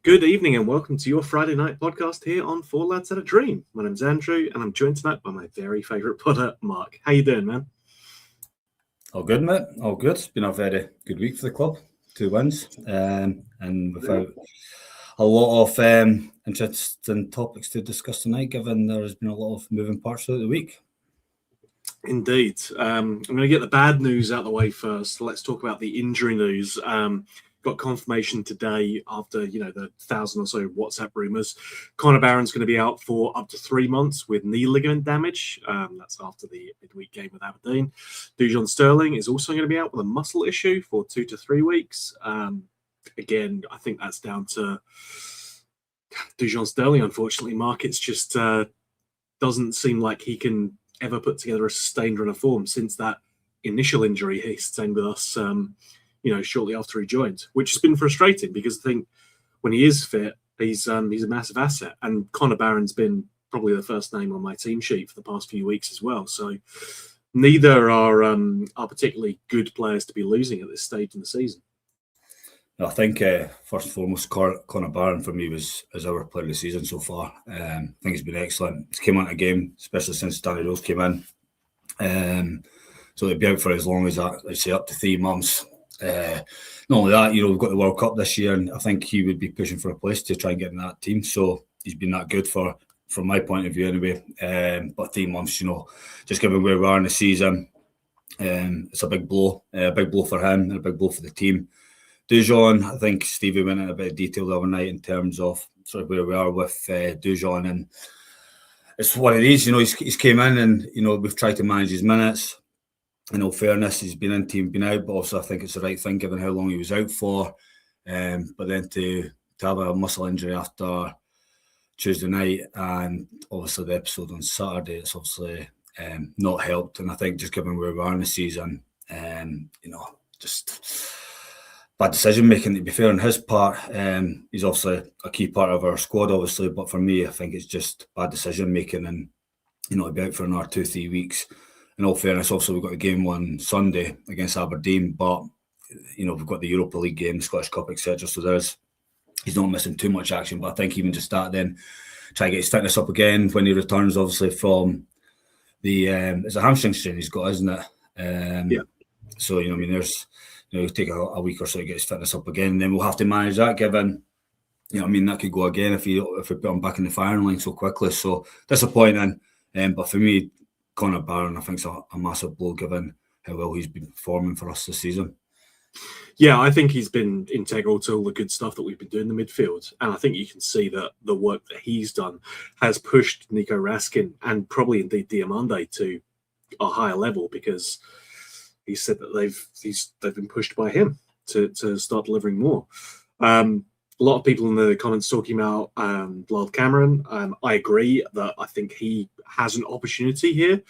Good evening and welcome to your Friday night podcast here on Four Lads Had a Dream. My name's Andrew and I'm joined tonight by my very favourite podder, Mark. How you doing, man? All good, mate. All good. It's been a very good week for the club. 2 wins, and without a lot of interesting topics to discuss tonight, given there has been a lot of moving parts throughout the week. Indeed. I'm going to get the bad news out of the way first. Let's talk about the injury news. Got confirmation today after, the 1,000 or so WhatsApp rumours. Connor Barron's going to be out for up to 3 months with knee ligament damage. That's after the midweek game with Aberdeen. Dujon Sterling is also going to be out with a muscle issue for 2 to 3 weeks. Again, I think that's down to Dujon Sterling, unfortunately. Mark, it's just doesn't seem like he can ever put together a sustained run of form since that initial injury he sustained with us shortly after he joined, which has been frustrating because I think when he is fit, he's a massive asset. And Connor Barron's been probably the first name on my team sheet for the past few weeks as well. So neither are particularly good players to be losing at this stage in the season. I think first and foremost, Connor Barron for me was our player of the season so far. I think he's been excellent. He's came out of the game, especially since Danny Rose came in. So he'll be out for as long as that, I'd say up to 3 months. Not only that, we've got the World Cup this year, and I think he would be pushing for a place to try and get in that team. So he's been that good from my point of view anyway. But 3 months, just given where we are in the season, it's a big blow for him and a big blow for the team. Dujon, I think Stevie went in a bit of detail the other night in terms of sort of where we are with Dujon, and it's what it is. He's came in and we've tried to manage his minutes. In all fairness, he's been in team, been out, but also I think it's the right thing given how long he was out for. But then to have a muscle injury after Tuesday night and obviously the episode on Saturday, it's obviously not helped. And I think just given where we are in the season, just bad decision making, to be fair on his part. He's obviously a key part of our squad, obviously, but for me, I think it's just bad decision making, and he'll be out for another 2-3 weeks. In all fairness, also we've got the game on Sunday against Aberdeen, but we've got the Europa League game, the Scottish Cup, etc. So he's not missing too much action. But I think even just that, then try to get his fitness up again when he returns, obviously from the it's a hamstring strain he's got, isn't it? Yeah. So there's it'll take a week or so to get his fitness up again, and then we'll have to manage that. Given that could go again if we put him back in the firing line so quickly. So disappointing. But for me, Connor Barron, I think, is a massive blow given how well he's been performing for us this season. Yeah, I think he's been integral to all the good stuff that we've been doing in the midfield. And I think you can see that the work that he's done has pushed Nico Raskin and probably indeed Diamande to a higher level, because he said that they've been pushed by him to start delivering more. A lot of people in the comments talking about Lyle Cameron. I agree that I think he has an opportunity here.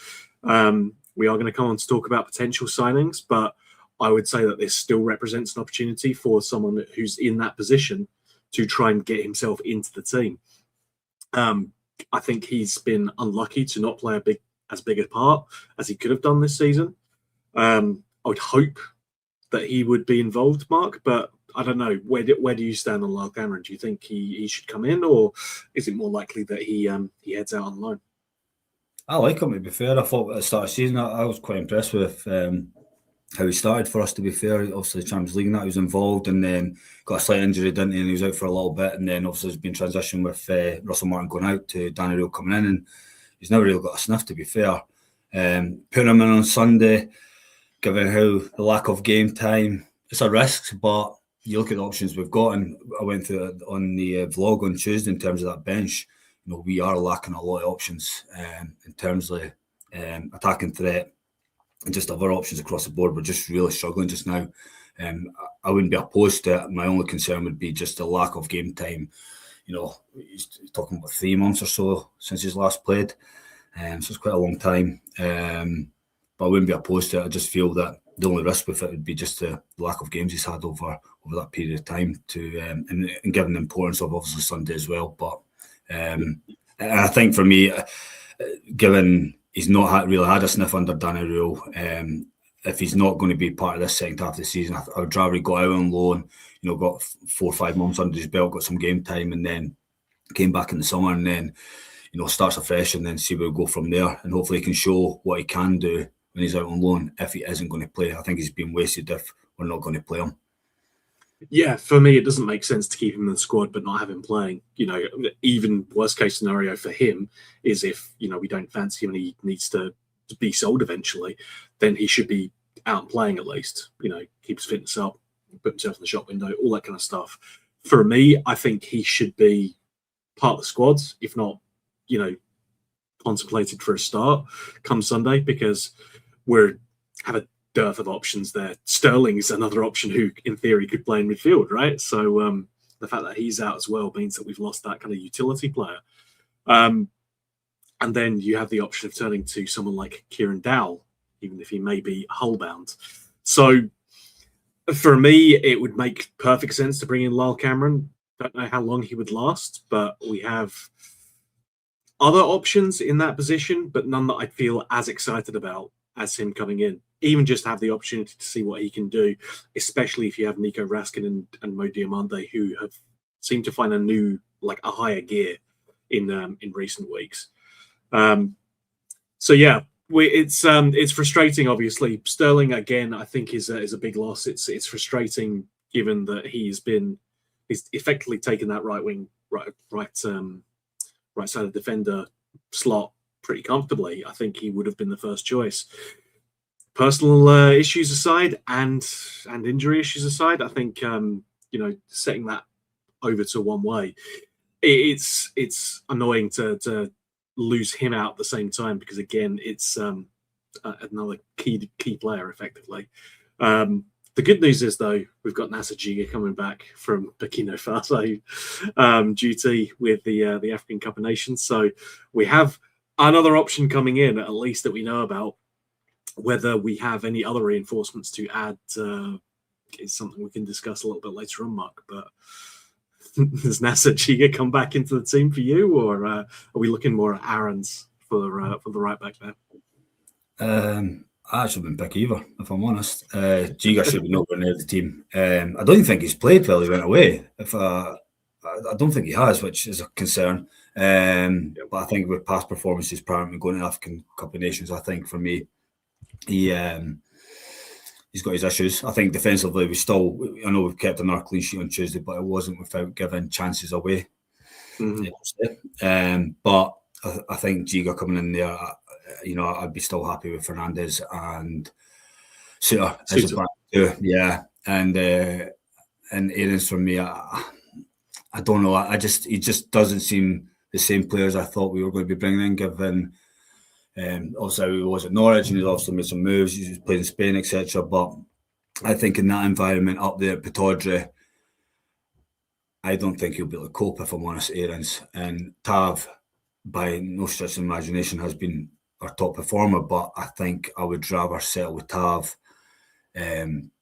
We are going to come on to talk about potential signings, but I would say that this still represents an opportunity for someone who's in that position to try and get himself into the team. I think he's been unlucky to not play as big a part as he could have done this season. I would hope that he would be involved, Mark, but I don't know. Where do you stand on Lyle Cameron? Do you think he should come in, or is it more likely that he heads out on loan? I like him, to be fair. I thought at the start of the season, I was quite impressed with how he started for us, to be fair. Obviously, the Champions League and that, he was involved, and then got a slight injury, didn't he? And he was out for a little bit, and then obviously there's been transition with Russell Martin going out to Danny Rose coming in, and he's never really got a sniff, to be fair. Putting him in on Sunday, given how the lack of game time, it's a risk, but you look at the options we've got, and I went through it on the vlog on Tuesday in terms of that bench. We are lacking a lot of options in terms of attacking threat and just other options across the board. We're just really struggling just now. I wouldn't be opposed to it. My only concern would be just the lack of game time. He's talking about 3 months or so since he's last played. So it's quite a long time. But I wouldn't be opposed to it. I just feel that the only risk with it would be just the lack of games he's had over that period of time, and given the importance of obviously Sunday as well. But and I think for me, given he's not really had a sniff under Danny Rule, if he's not going to be part of this second half of the season, I would rather he got out on loan, got 4 or 5 months under his belt, got some game time, and then came back in the summer, and then starts afresh, and then see where we go from there, and hopefully he can show what he can do when he's out on loan. If he isn't going to play, I think he's been wasted if we're not going to play him. Yeah, for me, it doesn't make sense to keep him in the squad but not have him playing. Even worst case scenario for him is if, we don't fancy him and he needs to be sold eventually, then he should be out and playing at least, keep his fitness up, put himself in the shop window, all that kind of stuff. For me, I think he should be part of the squads, if not, contemplated for a start come Sunday, because we have a dearth of options there. Sterling's another option who, in theory, could play in midfield, right? So the fact that he's out as well means that we've lost that kind of utility player. And then you have the option of turning to someone like Kieran Dowell, even if he may be hull-bound. So for me, it would make perfect sense to bring in Lyle Cameron. Don't know how long he would last, but we have other options in that position, but none that I feel as excited about as him coming in. Even just have the opportunity to see what he can do, especially if you have Nico Raskin and Mo Diamande, who have seemed to find a higher gear in recent weeks. So yeah, it's frustrating. Obviously, Sterling again, I think is a big loss. It's frustrating given that he's effectively taken that right side of defender slot pretty comfortably. I think he would have been the first choice. Personal issues aside and injury issues aside, I think setting that over to one way, it's annoying to lose him out at the same time, because again, it's another key player effectively. The good news is, though, we've got Nasser Jiga coming back from Burkina Faso duty with the African Cup of Nations. So we have another option coming in, at least that we know about. Whether we have any other reinforcements to add is something we can discuss a little bit later on, Mark. But does Nasser Jiga come back into the team for you, or are we looking more at Aaron's for the right back there? I shouldn't pick either, if I'm honest. Jiga should be nowhere near the team. I don't think he's played while he went away. I don't think he has, which is a concern. But I think with past performances, primarily going to the African Cup of Nations, I think for me, he's got his issues. I think defensively, I know we've kept another clean sheet on Tuesday, but it wasn't without giving chances away. Mm-hmm. But I think Jiga coming in there, I'd be still happy with Fernandez and Suter as a back two. Yeah, and Aarons for me, I don't know. He just doesn't seem the same players I thought we were going to be bringing in, given obviously he was at Norwich and he's also made some moves. He's played in Spain, etc. But I think in that environment up there at Pataudry, I don't think he'll be able to cope, if I'm honest, Aarons. And Tav, by no stretch of imagination, has been our top performer, but I think I would rather settle with Tav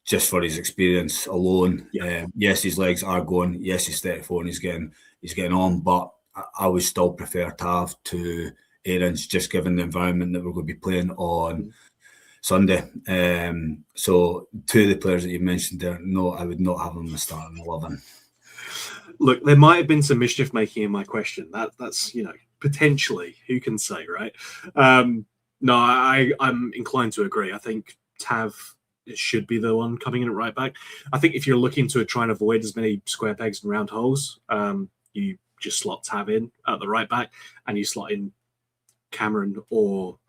just for his experience alone. Yeah. Yes, his legs are going. Yes, he's 34 and he's getting on, but I would still prefer Tav to Aarons, just given the environment that we're going to be playing on Sunday. So two of the players that you mentioned there, no, I would not have them in the starting 11. Look, there might have been some mischief making in my question. That's potentially, who can say, right? No, I'm inclined to agree. I think Tav should be the one coming in at right back. I think if you're looking to try and avoid as many square pegs and round holes, you just slot Tav in at the right back and you slot in Cameron or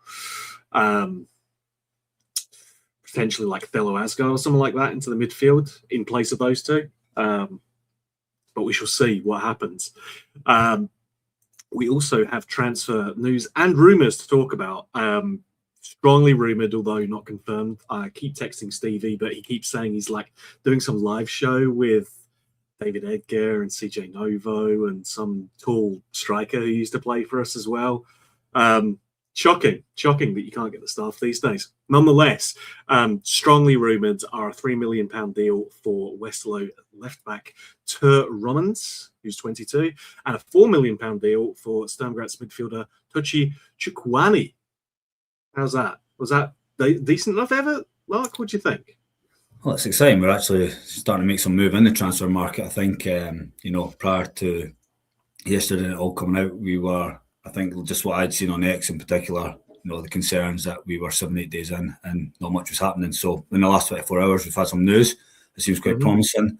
potentially like Thelo Asgar or someone like that into the midfield in place of those two. But we shall see what happens. We also have transfer news and rumours to talk about. Strongly rumoured, although not confirmed. I keep texting Stevie, but he keeps saying he's like doing some live show with David Edgar and CJ Novo and some tall striker who used to play for us as well. Shocking that you can't get the staff these days. Nonetheless, strongly rumoured are a £3 million deal for Westerlo left back Tur Rommans, who's 22, and a £4 million deal for Sturm Graz midfielder Tochi Chukwani. How's that? Was that decent enough Mark, what do you think? Well, it's exciting. We're actually starting to make some move in the transfer market. I think, prior to yesterday and it all coming out, I think just what I'd seen on X in particular, the concerns that we were 7-8 days in and not much was happening. So in the last 24 hours, we've had some news. It seems quite promising.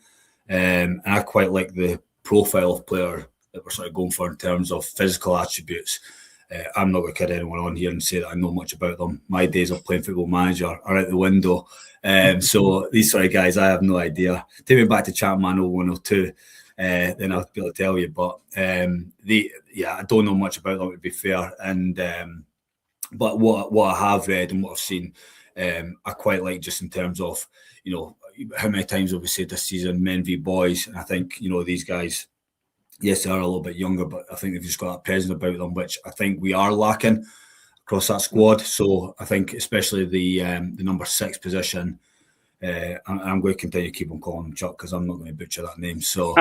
And I quite like the profile of player that we're sort of going for in terms of physical attributes. I'm not going to kid anyone on here and say that I know much about them. My days of playing Football Manager are out the window. So these sort of guys, I have no idea. Take me back to Champman 0102, then I'll be able to tell you. But I don't know much about them, to be fair. And but what I have read and what I've seen, I quite like just in terms of, how many times have we said this season, men v boys? And I think, these guys, yes, they are a little bit younger, but I think they've just got that presence about them, which I think we are lacking across that squad. So I think especially the number 6 position, I'm going to continue to keep on calling him Chuck because I'm not going to butcher that name. So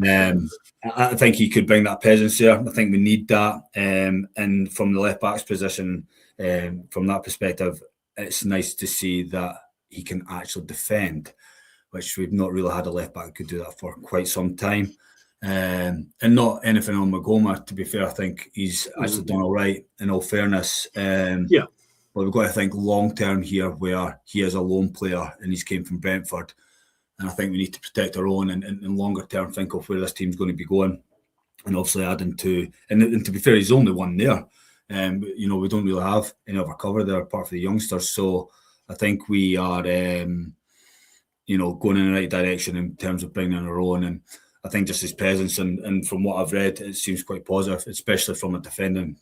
I think he could bring that presence there. I think we need that. And from the left back's position, from that perspective, it's nice to see that he can actually defend, which we've not really had a left back who could do that for quite some time. And not anything on Magoma, to be fair. I think he's actually done all right, in all fairness. But we've got to think long term here, where he is a lone player and he's came from Brentford. And I think we need to protect our own and longer term think of where this team's going to be going. And obviously adding to, and to be fair, he's only one there. We don't really have any other cover there apart from the youngsters. So I think we are, going in the right direction in terms of bringing in our own. And I think just his presence and from what I've read, it seems quite positive, especially from a defending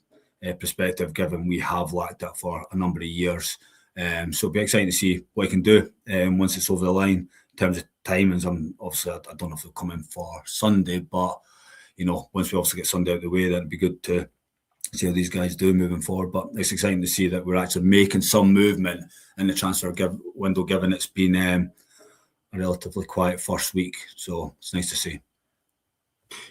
perspective, given we have lacked that for a number of years. So it'll be exciting to see what he can do once it's over the line. In terms of timings, I don't know if he'll come in for Sunday, but once we also get Sunday out of the way, then it'd be good to see how these guys do moving forward. But it's exciting to see that we're actually making some movement in the transfer window, given it's been a relatively quiet first week. So it's nice to see.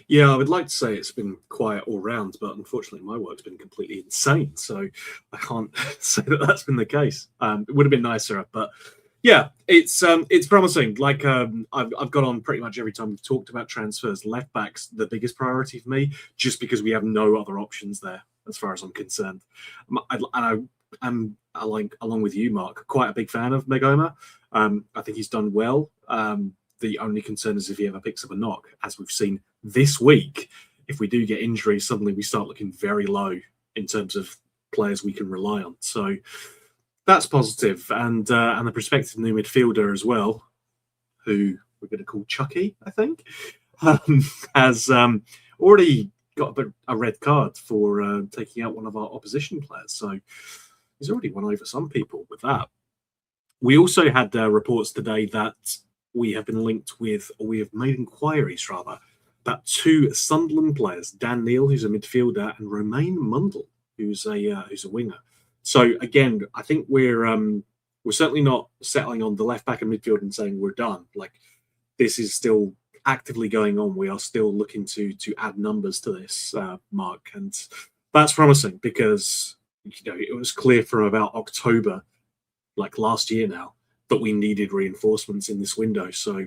Yeah, I would like to say it's been quiet all round, but unfortunately my work's been completely insane, so I can't say that that's been the case. It would have been nicer, but yeah, it's promising. Like I've got on pretty much every time we've talked about transfers. Left back's the biggest priority for me, just because we have no other options there, as far as I'm concerned. I'm along with you, Mark, quite a big fan of Magoma. I think he's done well. The only concern is if he ever picks up a knock, as we've seen this week. If we do get injuries, suddenly we start looking very low in terms of players we can rely on. So that's positive. And the prospective new midfielder as well, who we're going to call Chucky, I think, has already got a red card for taking out one of our opposition players. So he's already won over some people with that. We also had reports today that we have been linked with, or we have made inquiries rather, about 2 Sunderland players: Dan Neil, who's a midfielder, and Romain Mundle, who's a winger. So again, I think we're certainly not settling on the left back and midfield and saying we're done. Like, this is still actively going on. We are still looking to add numbers to this, Mark, and that's promising because it was clear from about October, like last year now, that we needed reinforcements in this window. So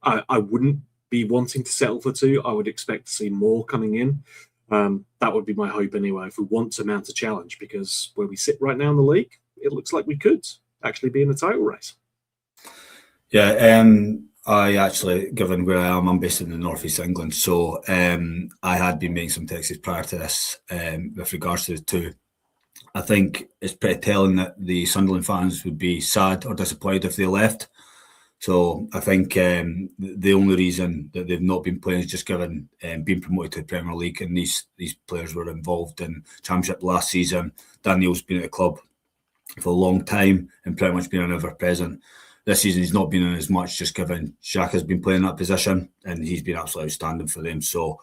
I wouldn't be wanting to settle for 2. I would expect to see more coming in. That would be my hope anyway, if we want to mount a challenge, because where we sit right now in the league, it looks like we could actually be in a title race. Yeah, I actually, given where I am, I'm based in the northeast England, so I had been making some texts prior to this with regards to the 2. I think it's pretty telling that the Sunderland fans would be sad or disappointed if they left. So I think the only reason that they've not been playing is just given being promoted to the Premier League, and these players were involved in Championship last season. Daniel's been at the club for a long time and pretty much been an ever-present. This season he's not been in as much, just given Shaq has been playing that position and he's been absolutely outstanding for them. So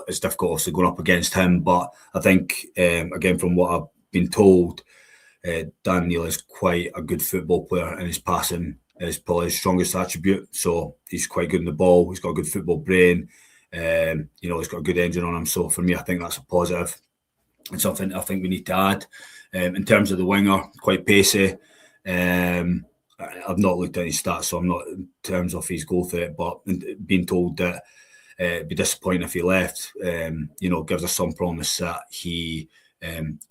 it's difficult also going up against him, but I think again, from what I've been told, Dan Neil is quite a good football player, and his passing is probably his strongest attribute. So he's quite good in the ball. He's got a good football brain. He's got a good engine on him. So for me, I think that's a positive and something I think we need to add. In terms of the winger, quite pacey. I've not looked at his stats, so I'm not in terms of his goal threat, but being told that it'd be disappointing if he left, gives us some promise that he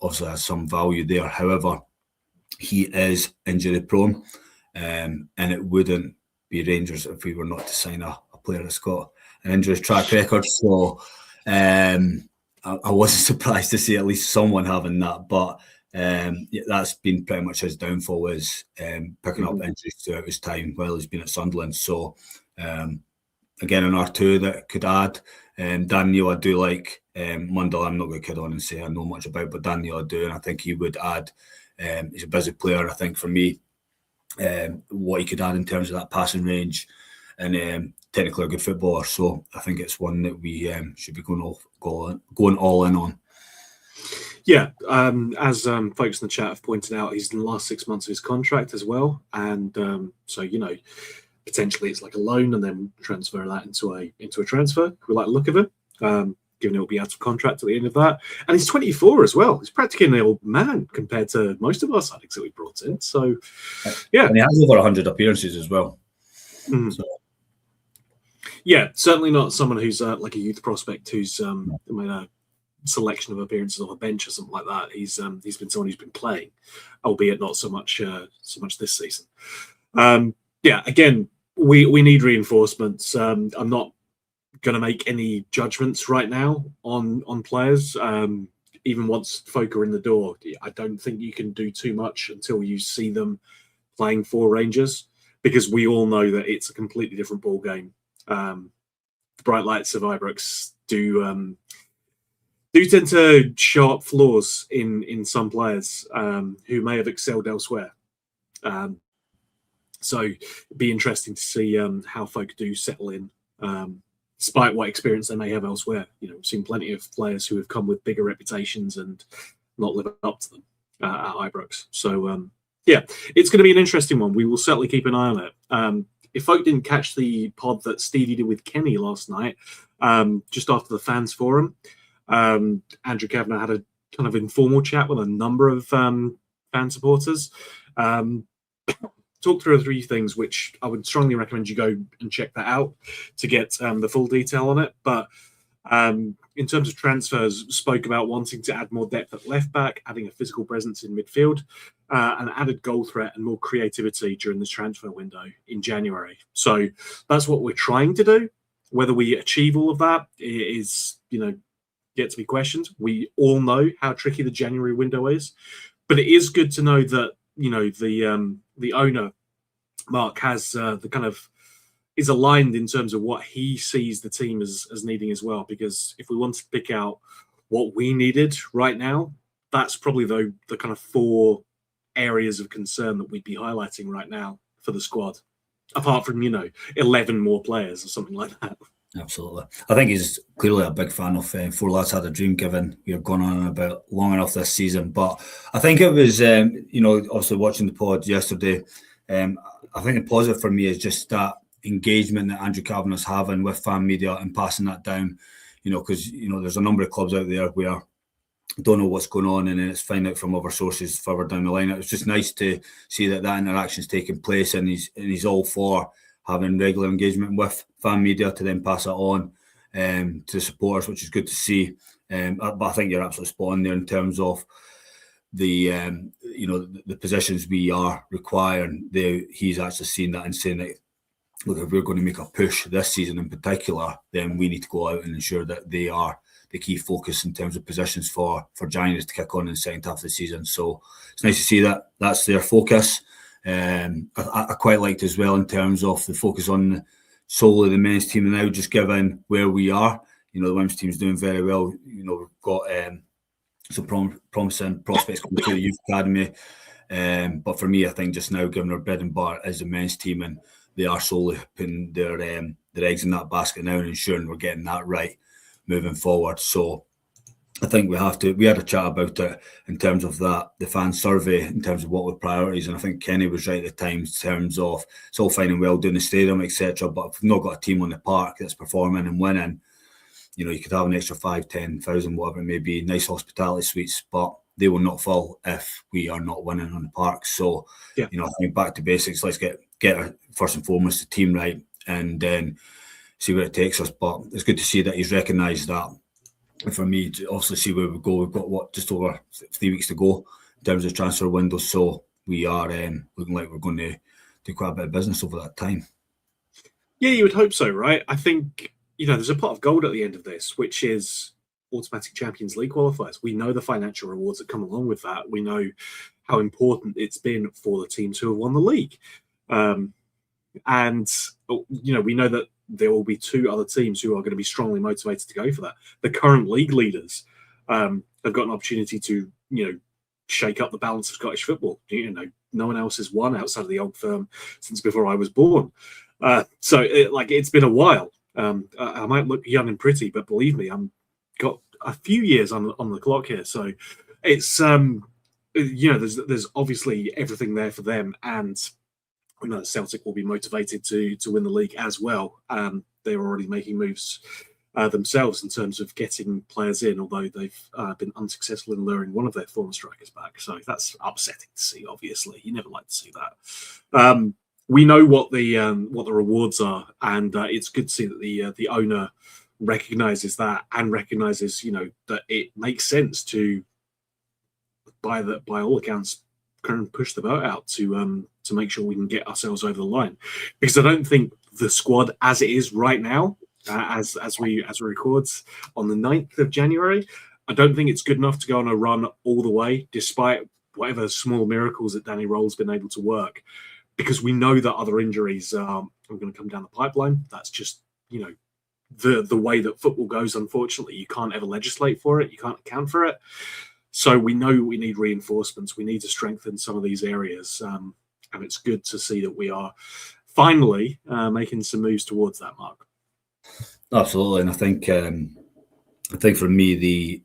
obviously has some value there. However, he is injury prone, and it wouldn't be Rangers if we were not to sign a player that's got an injury track record. So I wasn't surprised to see at least someone having that, but that's been pretty much his downfall, is picking up injuries throughout his time while he's been at Sunderland. So again, an R2 that could add. Dan Neil, I do like. Mundell, I'm not going to kid on and say I know much about, but Dan Neil I do, and I think he would add. He's a busy player. I think for me, what he could add in terms of that passing range and technically a good footballer. So I think it's one that we should be going all in on. Yeah, as folks in the chat have pointed out, he's in the last 6 months of his contract as well, and so potentially it's like a loan and then transfer that into a transfer. We like the look of him, given he'll be out of contract at the end of that, and he's 24 as well. He's practically an old man compared to most of our signings that we brought in. So yeah, and he has over 100 appearances as well. So. Yeah, certainly not someone who's like a youth prospect who's made a selection of appearances on a bench or something like that. He's been someone who's been playing, albeit not so much this season. Yeah, again, we need reinforcements. I'm not going to make any judgments right now on players. Even once folk are in the door, I don't think you can do too much until you see them playing for Rangers, because we all know that it's a completely different ball game. The bright lights of Ibrox do tend to show up flaws in some players who may have excelled elsewhere. So it'd be interesting to see how folk do settle in, despite what experience they may have elsewhere. We've seen plenty of players who have come with bigger reputations and not live up to them at Ibrox. So yeah, it's going to be an interesting one. We will certainly keep an eye on it. If folk didn't catch the pod that Stevie did with Kenny last night, just after the fans forum, Andrew Kavanagh had a kind of informal chat with a number of fan supporters. Talk through 3 things, which I would strongly recommend you go and check that out to get the full detail on it. But in terms of transfers, spoke about wanting to add more depth at left back, adding a physical presence in midfield, and added goal threat and more creativity during this transfer window in January. So that's what we're trying to do. Whether we achieve all of that is, yet to be questioned. We all know how tricky the January window is, but it is good to know that the owner, Mark, has the kind of is aligned in terms of what he sees the team as needing as well. Because if we want to pick out what we needed right now, that's probably the kind of 4 areas of concern that we'd be highlighting right now for the squad, apart from 11 more players or something like that. Absolutely. I think he's clearly a big fan of 4 Lads Had a Dream, given we've gone on about long enough this season. But I think it was, obviously watching the pod yesterday, I think the positive for me is just that engagement that Andrew Kavanagh's having with fan media and passing that down, because, there's a number of clubs out there where don't know what's going on and then it's find out from other sources further down the line. It was just nice to see that interaction's taking place, and he's all for having regular engagement with fan media to then pass it on to supporters, which is good to see. But I think you're absolutely spot on there in terms of the the positions we are requiring. He's actually seen that and saying that, look, if we're going to make a push this season in particular, then we need to go out and ensure that they are the key focus in terms of positions for January to kick on in the second half of the season. So it's nice to see that that's their focus. I quite liked as well in terms of the focus on solely the men's team now, just given where we are. The women's team is doing very well. We've got some promising prospects coming through the youth academy. But for me, I think just now, given our bread and butter is the men's team, and they are solely putting their eggs in that basket now and ensuring we're getting that right moving forward. So I think we had a chat about it in terms of that, the fan survey, in terms of what were priorities. And I think Kenny was right at the time in terms of it's all fine and well doing the stadium, etc. But if we've not got a team on the park that's performing and winning, you could have an extra 5,000, 10,000, whatever it may be, nice hospitality suites. But they will not fall if we are not winning on the park. So, Yeah. I think back to basics. Let's get our, first and foremost, the team right, and then see where it takes us. But it's good to see that he's recognised that. And for me, to obviously see where we go. We've got just over 3 weeks to go in terms of transfer window. So we are looking like we're going to do quite a bit of business over that time. Yeah, you would hope so, right? I think, there's a pot of gold at the end of this, which is automatic Champions League qualifiers. We know the financial rewards that come along with that. We know how important it's been for the teams who have won the league. And, we know that there will be 2 other teams who are going to be strongly motivated to go for that. The current league leaders have got an opportunity to, shake up the balance of Scottish football. No one else has won outside of the old firm since before I was born. So it's been a while. I might look young and pretty, but believe me, I'm got a few years on the clock here. So it's there's obviously everything there for them, and we know that Celtic will be motivated to win the league as well. They're already making moves themselves in terms of getting players in, although they've been unsuccessful in luring one of their former strikers back. So that's upsetting to see. Obviously, you never like to see that. We know what the rewards are, and it's good to see that the owner recognizes that and recognizes that it makes sense to, by all accounts, kind of push the boat out to make sure we can get ourselves over the line, because I don't think the squad as it is right now, as we record on the 9th of January, I don't think it's good enough to go on a run all the way, despite whatever small miracles that Danny Roll's been able to work. Because we know that other injuries are going to come down the pipeline. That's just, the way that football goes, unfortunately. You can't ever legislate for it. You can't account for it. So we know we need reinforcements. We need to strengthen some of these areas. And it's good to see that we are finally making some moves towards that mark. Absolutely. And I think for me,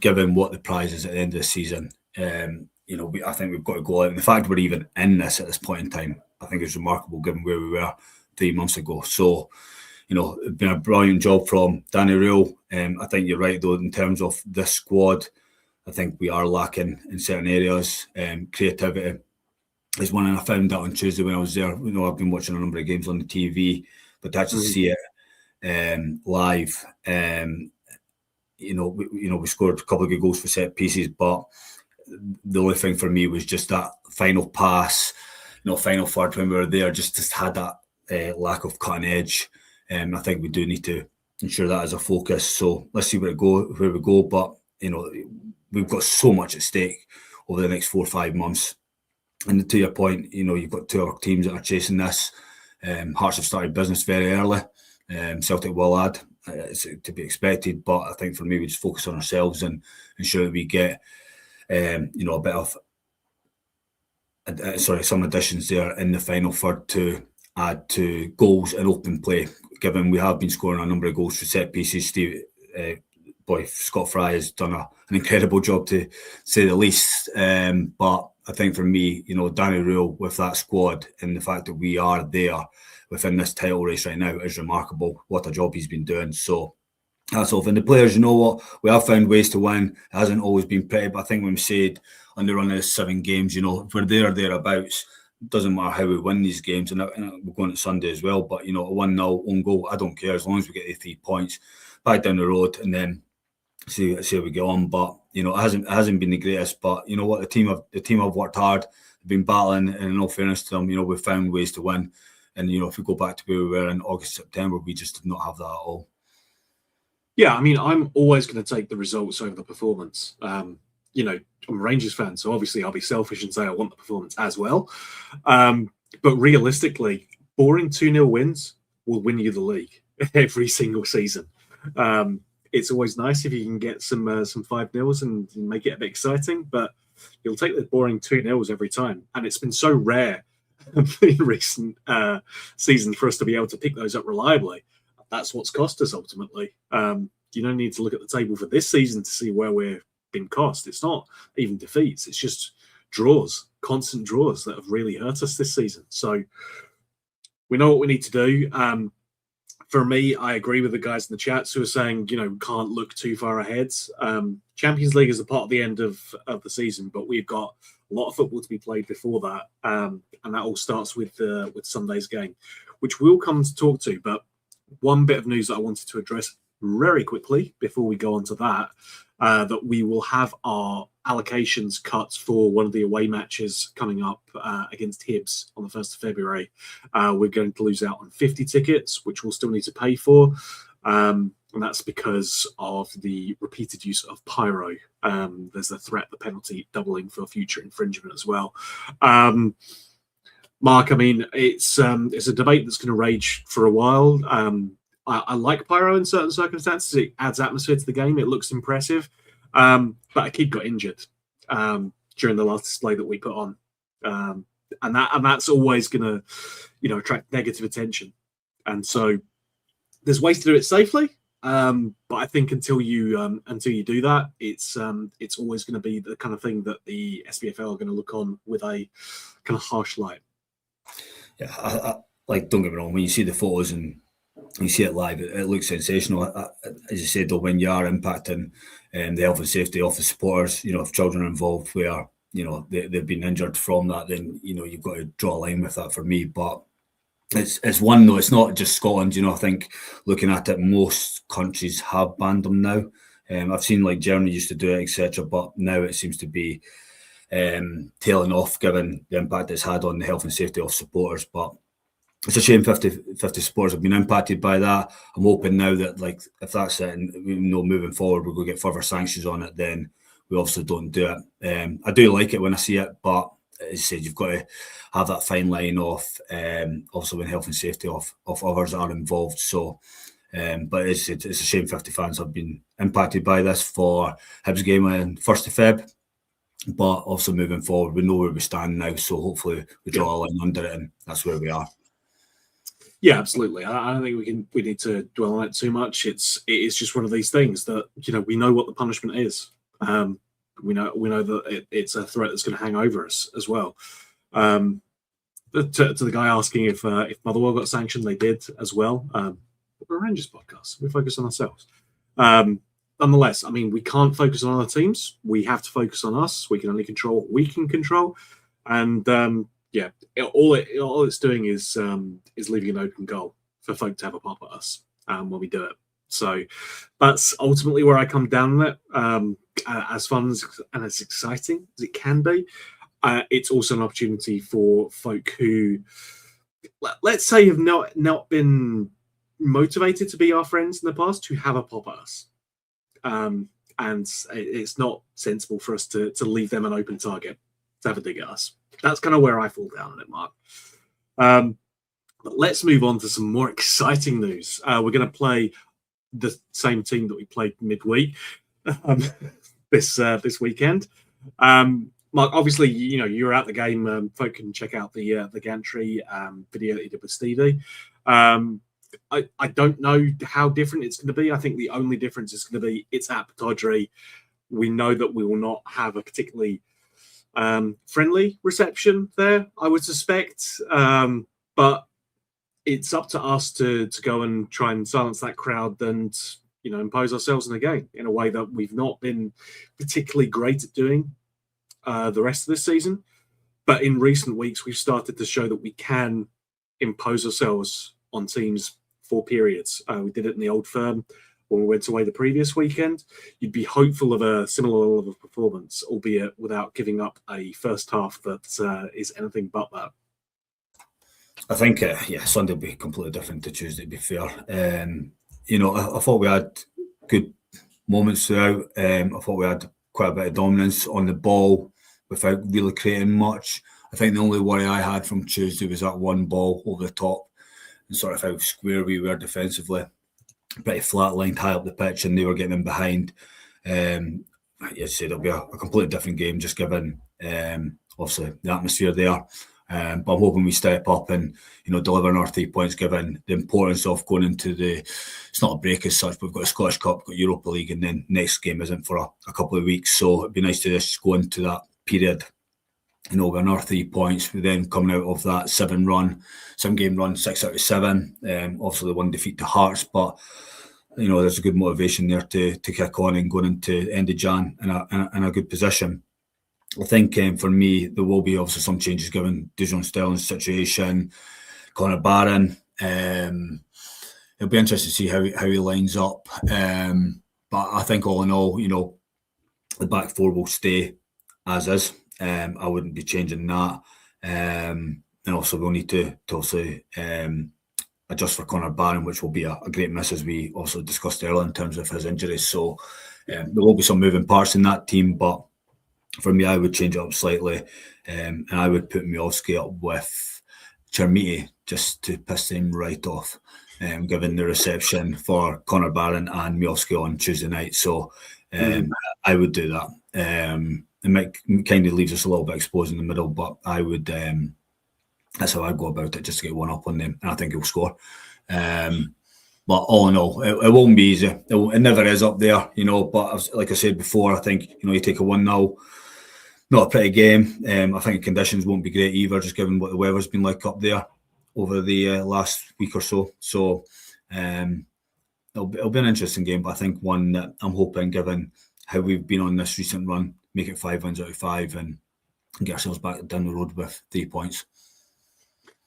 given what the prize is at the end of the season, I think we've got to go out. And the fact we're even in this at this point in time, I think is remarkable given where we were 3 months ago. So, it's been a brilliant job from Danny Rule. I think you're right, though, in terms of this squad. I think we are lacking in certain areas. Creativity is one, and I found that on Tuesday when I was there. I've been watching a number of games on the TV, but to actually see it live, we scored a couple of good goals for set pieces, but the only thing for me was just that final pass, final third when we were there, just had that lack of cutting edge. I think we do need to ensure that as a focus. So let's see where we go. But we've got so much at stake over the next 4 or 5 months. And to your point, you've got 2 other teams that are chasing this. Hearts have started business very early. Celtic will add. It's to be expected. But I think for me, we just focus on ourselves and ensure that we get a bit of some additions there in the final third to add to goals and open play, given we have been scoring a number of goals for set pieces. Scott Fry has done an incredible job, to say the least. But I think for me, Danny Rule with that squad and the fact that we are there within this title race right now is remarkable. What a job he's been doing. So that's all. And the players, we have found ways to win. It hasn't always been pretty, but I think when we said on the run of 7 games, if we're there or thereabouts, it doesn't matter how we win these games. And we're going to Sunday as well, but a 1-0 own goal, I don't care, as long as we get the 3 points back down the road and then see how we get on. But it hasn't been the greatest. But you know what, the team have worked hard, they've been battling, and in all fairness to them, we've found ways to win. And if we go back to where we were in August, September, we just did not have that at all. Yeah, I mean, I'm always going to take the results over the performance. I'm a Rangers fan, so obviously I'll be selfish and say I want the performance as well. But realistically, boring 2-0 wins will win you the league every single season. It's always nice if you can get some 5-0s and make it a bit exciting, but you'll take the boring 2-0s every time. And it's been so rare in recent seasons for us to be able to pick those up reliably. That's what's cost us ultimately. You don't need to look at the table for this season to see where we've been cost. It's not even defeats. It's just draws, constant draws that have really hurt us this season. So we know what we need to do. for me, I agree with the guys in the chats who are saying, can't look too far ahead. Champions League is a part of the end of the season, but we've got a lot of football to be played before that. And that all starts with Sunday's game, which we'll come to talk to. But one bit of news that I wanted to address very quickly before we go on to that, that we will have our allocations cut for one of the away matches coming up against Hibs on the 1st of February. We're going to lose out on 50 tickets, which we'll still need to pay for. And that's because of the repeated use of pyro. There's the threat, the penalty doubling for future infringement as well. Mark, I mean, it's a debate that's going to rage for a while. I like pyro in certain circumstances. It adds atmosphere to the game. It looks impressive. But a kid got injured during the last display that we put on. And that's always going to, attract negative attention. And so there's ways to do it safely. But I think until you do that, it's always going to be the kind of thing that the SPFL are going to look on with a kind of harsh light. Yeah, I don't get me wrong. When you see the photos and you see it live, it looks sensational. As you said, though, when you are impacting the health and safety of the supporters, if children are involved where they've been injured from that, then you've got to draw a line with that for me. But it's one though. It's not just Scotland. I think looking at it, most countries have banned them now. I've seen like Germany used to do it, etc. But now it seems to be tailing off, given the impact it's had on the health and safety of supporters. But it's a shame 50 supporters have been impacted by that. I'm hoping now that, like, if that's it, and we know moving forward we're going to get further sanctions on it, then we obviously don't do it. I do like it when I see it, but as I said, you've got to have that fine line of also when health and safety of others are involved. So, but it's a shame 50 fans have been impacted by this for Hibs game on 1st of Feb. But also moving forward, we know where we stand now, so hopefully we draw a line under it, and that's where we are. Yeah, absolutely. I don't think we need to dwell on it too much. It's just one of these things that we know what the punishment is. We know that it's a threat that's going to hang over us as well. To the guy asking if Motherwell got sanctioned, they did as well. We're a Rangers podcast. We focus on ourselves. Nonetheless, I mean, we can't focus on other teams. We have to focus on us. We can only control what we can control, and all it's doing is leaving an open goal for folk to have a pop at us when we do it. So that's ultimately where I come down on it. As fun and as exciting as it can be, it's also an opportunity for folk who, let's say, have not been motivated to be our friends in the past, to have a pop at us. And it's not sensible for us to leave them an open target to have a dig at us. That's kind of where I fall down on it, Mark. But let's move on to some more exciting news. We're going to play the same team that we played midweek this weekend. Mark, obviously, you're at the game. Folk can check out the Gantry video that he did with Stevie. I don't know how different it's going to be. I think the only difference is going to be it's at Pittodrie. We know that we will not have a particularly friendly reception there, I would suspect. But it's up to us to go and try and silence that crowd and impose ourselves in the game in a way that we've not been particularly great at doing the rest of this season. But in recent weeks, we've started to show that we can impose ourselves on teams for periods. We did it in the Old Firm when we went away the previous weekend. You'd be hopeful of a similar level of performance, albeit without giving up a first half that is anything but that. I think, Sunday will be completely different to Tuesday, to be fair. I thought we had good moments throughout. I thought we had quite a bit of dominance on the ball without really creating much. I think the only worry I had from Tuesday was that one ball over the top and sort of how square we were defensively. Pretty flat-lined high up the pitch, and they were getting in behind. As I said, it'll be a completely different game, just given, obviously, the atmosphere there. But I'm hoping we step up and, delivering our 3 points, given the importance of going into it's not a break as such, but we've got a Scottish Cup, we've got Europa League, and then next game isn't for a couple of weeks. So it'd be nice to just go into that period With another 3 points. We then coming out of that 7-game run, 6 out of 7. Obviously, the one defeat to Hearts, but there's a good motivation there to kick on and going into the end of Jan in a good position. I think for me, there will be obviously some changes given Dujon Sterling's situation, Conor Barron. It'll be interesting to see how he lines up. But I think all in all, the back four will stay as is. I wouldn't be changing that. And also we'll need to also adjust for Conor Barron, which will be a great miss, as we also discussed earlier in terms of his injuries. So there will be some moving parts in that team, but for me, I would change it up slightly, and I would put Miovski up with Chermiti just to piss him right off, given the reception for Conor Barron and Miovski on Tuesday night. So I would do that. It kind of leaves us a little bit exposed in the middle, but I would. That's how I go about it, just to get one up on them, and I think he'll score. But all in all, it won't be easy. It never is up there, But like I said before, I think you take a 1-0. Not a pretty game. I think conditions won't be great either, just given what the weather's been like up there over the last week or so. So it'll be an interesting game, but I think one that I'm hoping, given how we've been on this recent run, make it 5 wins out of 5 and get ourselves back down the road with 3 points.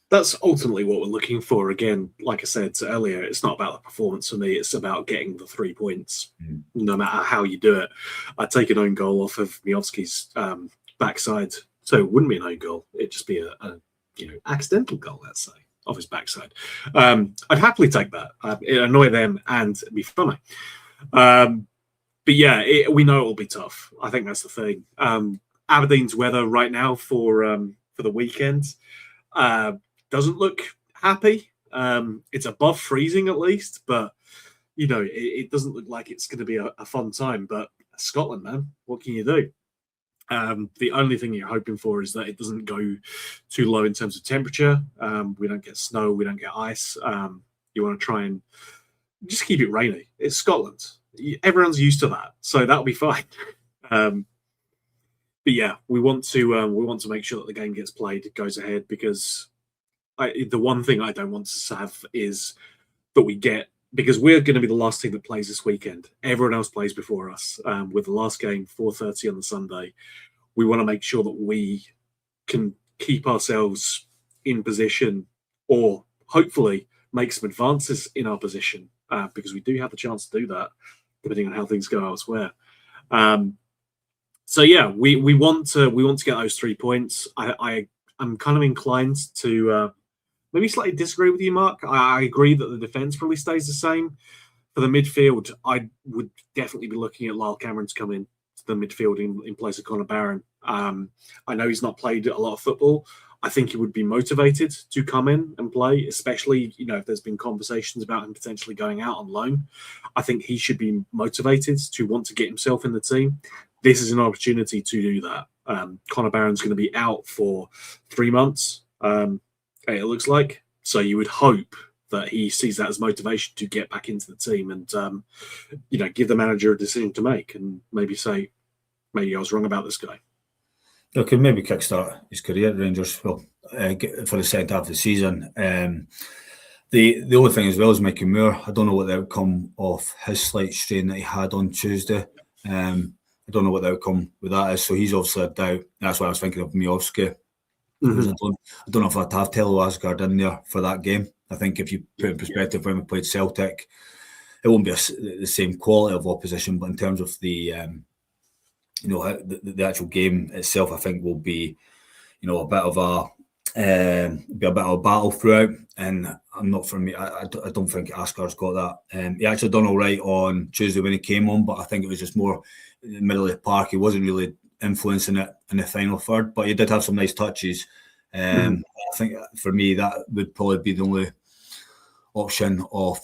That's ultimately what we're looking for. Again, like I said earlier, it's not about the performance for me. It's about getting the 3 points, no matter how you do it. I'd take an own goal off of Miovski's backside. So it wouldn't be an own goal. It'd just be a accidental goal, let's say, off his backside. I'd happily take that. It'd annoy them and it'd be funny. But yeah, we know it will be tough. I think that's the thing. Aberdeen's weather right now for the weekend doesn't look happy. It's above freezing at least, but it doesn't look like it's going to be a fun time. But Scotland, man, what can you do? The only thing you're hoping for is that it doesn't go too low in terms of temperature. We don't get snow, we don't get ice. You want to try and just keep it rainy. It's Scotland. Everyone's used to that, so that'll be fine. But yeah, we want to make sure that the game gets played, it goes ahead, because the one thing I don't want to have is that we get, because we're going to be the last team that plays this weekend. Everyone else plays before us. With the last game 4:30 on the Sunday, we want to make sure that we can keep ourselves in position, or hopefully make some advances in our position, because we do have the chance to do that, depending on how things go elsewhere. So yeah, we want to get those 3 points. I'm kind of inclined to maybe slightly disagree with you, Mark. I agree that the defence probably stays the same. For the midfield, I would definitely be looking at Lyle Cameron to come in to the midfield in place of Conor Barron. I know he's not played a lot of football. I think he would be motivated to come in and play, especially, if there's been conversations about him potentially going out on loan. I think he should be motivated to want to get himself in the team. This is an opportunity to do that. Conor Barron's going to be out for 3 months, it looks like. So you would hope that he sees that as motivation to get back into the team and, give the manager a decision to make and maybe say, maybe I was wrong about this guy. They could maybe kickstart his career at Rangers for the second half of the season. The only thing as well is Mickey Moore. I don't know what the outcome of his slight strain that he had on Tuesday. I don't know what the outcome with that is. So he's obviously a doubt. That's why I was thinking of Miovski. Because I don't know if I'd have Tello Asgard in there for that game. I think if you put in perspective when we played Celtic, it won't be the same quality of opposition, but in terms of the the actual game itself, I think will be a bit of a battle throughout. And I'm not, for me, I don't think Asgard's got that. He actually done all right on Tuesday when he came on, but I think it was just more in the middle of the park. He wasn't really influencing it in the final third, but he did have some nice touches. I think for me that would probably be the only option of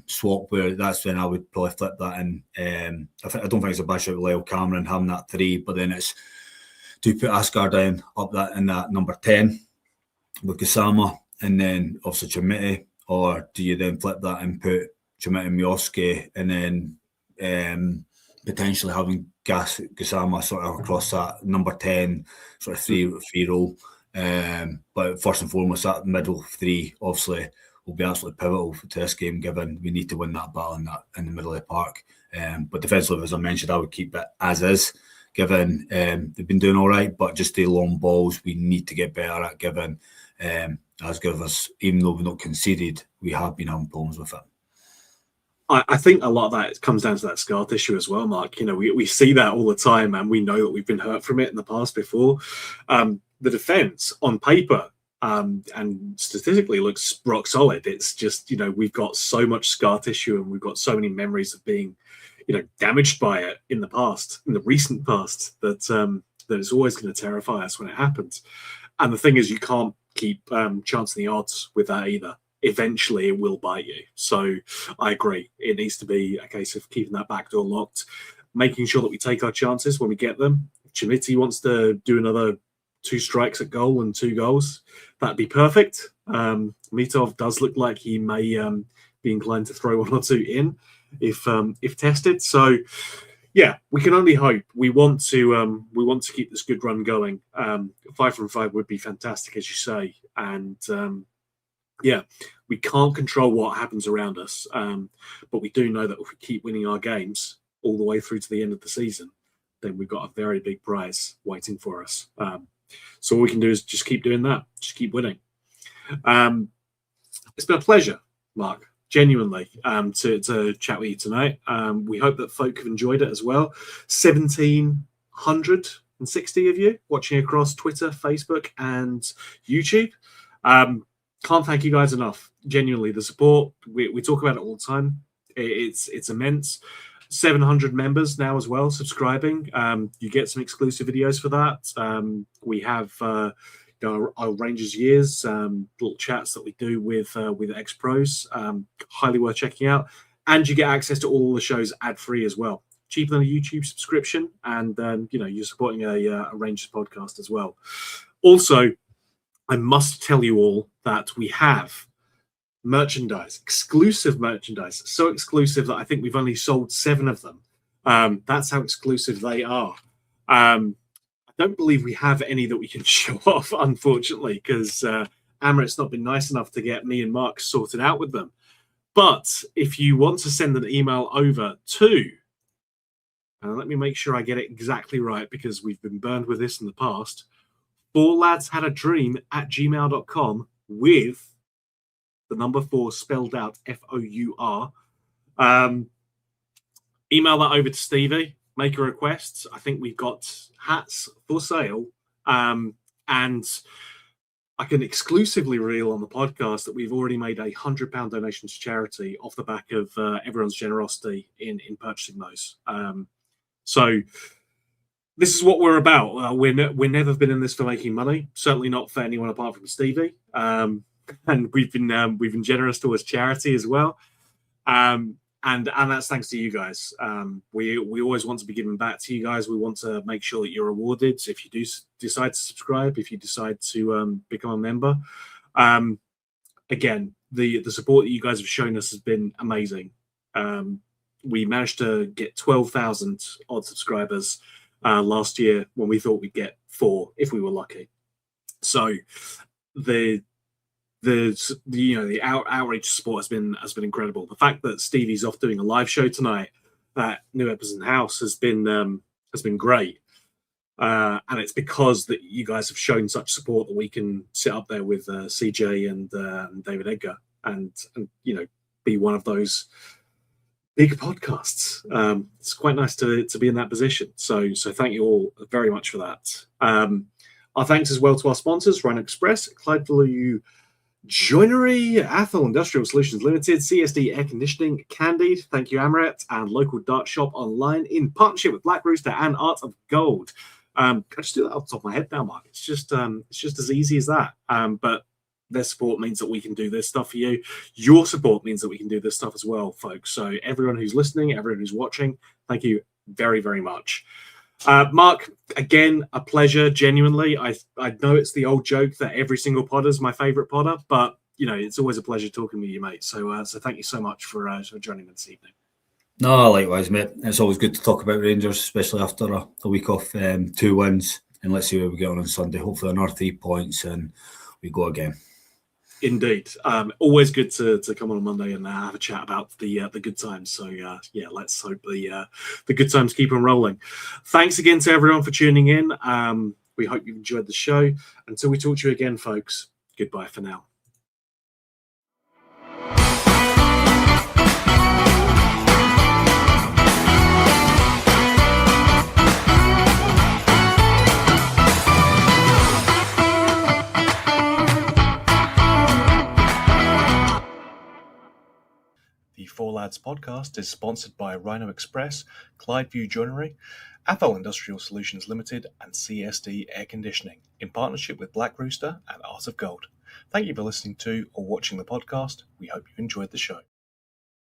swap, where that's when I would probably flip that in. I don't think it's a bad shot with Lyle Cameron having that 3, but then it's to put Asgard in up that in that number 10 with Gassama, and then obviously Chermiti, or do you then flip that and put Chermiti and Miovski, and then potentially having Gassama sort of across that number 10 sort of three role. But first and foremost, that middle three obviously will be absolutely pivotal to this game, given we need to win that battle in the middle of the park. But defensively, as I mentioned, I would keep it as is, given they've been doing all right, but just the long balls we need to get better at, given as good as, even though we've not conceded, we have been having problems with it. I think a lot of that comes down to that scar tissue as well, Mark. You know, we see that all the time, and we know that we've been hurt from it in the past before. The defense on paper and statistically looks rock solid. It's just, you know, we've got so much scar tissue and we've got so many memories of being, you know, damaged by it in the past, in the recent past, that that it's always going to terrify us when it happens. And the thing is, you can't keep chancing the odds with that either. Eventually it will bite you. So I agree. It needs to be a case of keeping that back door locked, making sure that we take our chances when we get them. If Chimiti wants to do another 2 strikes at goal and 2 goals, that'd be perfect. Mitov does look like he may be inclined to throw 1 or 2 in if tested. So yeah, we can only hope. We want to keep this good run going. 5 from 5 would be fantastic, as you say. And yeah, we can't control what happens around us, but we do know that if we keep winning our games all the way through to the end of the season, then we've got a very big prize waiting for us. So all we can do is just keep doing that, just keep winning. It's been a pleasure, Mark, genuinely, to chat with you tonight. We hope that folk have enjoyed it as well. 1,760 of you watching across Twitter, Facebook, and YouTube. Can't thank you guys enough. Genuinely, the support, we talk about it all the time. It's immense. 700 members now as well subscribing. You get some exclusive videos for that. We have our Rangers years, little chats that we do with ex-pros. Highly worth checking out. And you get access to all the shows ad-free as well. Cheaper than a YouTube subscription. And you know, you're supporting a Rangers podcast as well. Also, I must tell you all that we have merchandise, exclusive merchandise, so exclusive that I think we've only sold 7 of them. That's how exclusive they are. I don't believe we have any that we can show off, unfortunately, because Amaret's not been nice enough to get me and Mark sorted out with them. But if you want to send an email over to, let me make sure I get it exactly right, because we've been burned with this in the past, 4ladshadadream@gmail.com with the number 4 spelled out FOUR. Email that over to Stevie, make a request. I think we've got hats for sale. And I can exclusively reveal on the podcast that we've already made a £100 donation to charity off the back of everyone's generosity in purchasing those. So this is what we're about. We're never been in this for making money. Certainly not for anyone apart from Stevie. And we've been generous towards charity as well. And that's thanks to you guys. We always want to be giving back to you guys. We want to make sure that you're rewarded if you do decide to subscribe, if you decide to become a member. Again, the support that you guys have shown us has been amazing. We managed to get 12,000 odd subscribers last year when we thought we'd get 4 if we were lucky. So the outreach support has been incredible. The fact that Stevie's off doing a live show tonight at New Epsom House has been great, and it's because that you guys have shown such support that we can sit up there with CJ and David Edgar and you know, be one of those big podcasts. It's quite nice to be in that position. So thank you all very much for that. Our thanks as well to our sponsors: Rhino Express, Clydeview Joinery, Athol Industrial Solutions Limited, CSD Air Conditioning, Candide, thank you Amaret, and local dart shop online in partnership with Black Rooster and Art of Gold. I just do that off the top of my head now, Mark. It's just as easy as that. But their support means that we can do this stuff for you. Your support means that we can do this stuff as well, folks. So everyone who's listening, everyone who's watching, thank you very, very much. Mark, again, a pleasure, genuinely. I know it's the old joke that every single podder is my favourite podder, but, you know, it's always a pleasure talking with you, mate. So thank you so much for joining me this evening. No, likewise, mate. It's always good to talk about Rangers, especially after a week off, 2 wins. And let's see where we get on Sunday. Hopefully, another 3 points, and we go again. Indeed. Always good to come on Monday and have a chat about the good times. So let's hope the good times keep on rolling. Thanks again to everyone for tuning in. We hope you've enjoyed the show. Until we talk to you again, folks, goodbye for now. The Four Lads podcast is sponsored by Rhino Express, Clydeview Joinery, Athol Industrial Solutions Limited, and CSD Air Conditioning, in partnership with Black Rooster and Art of Gold. Thank you for listening to or watching the podcast. We hope you enjoyed the show.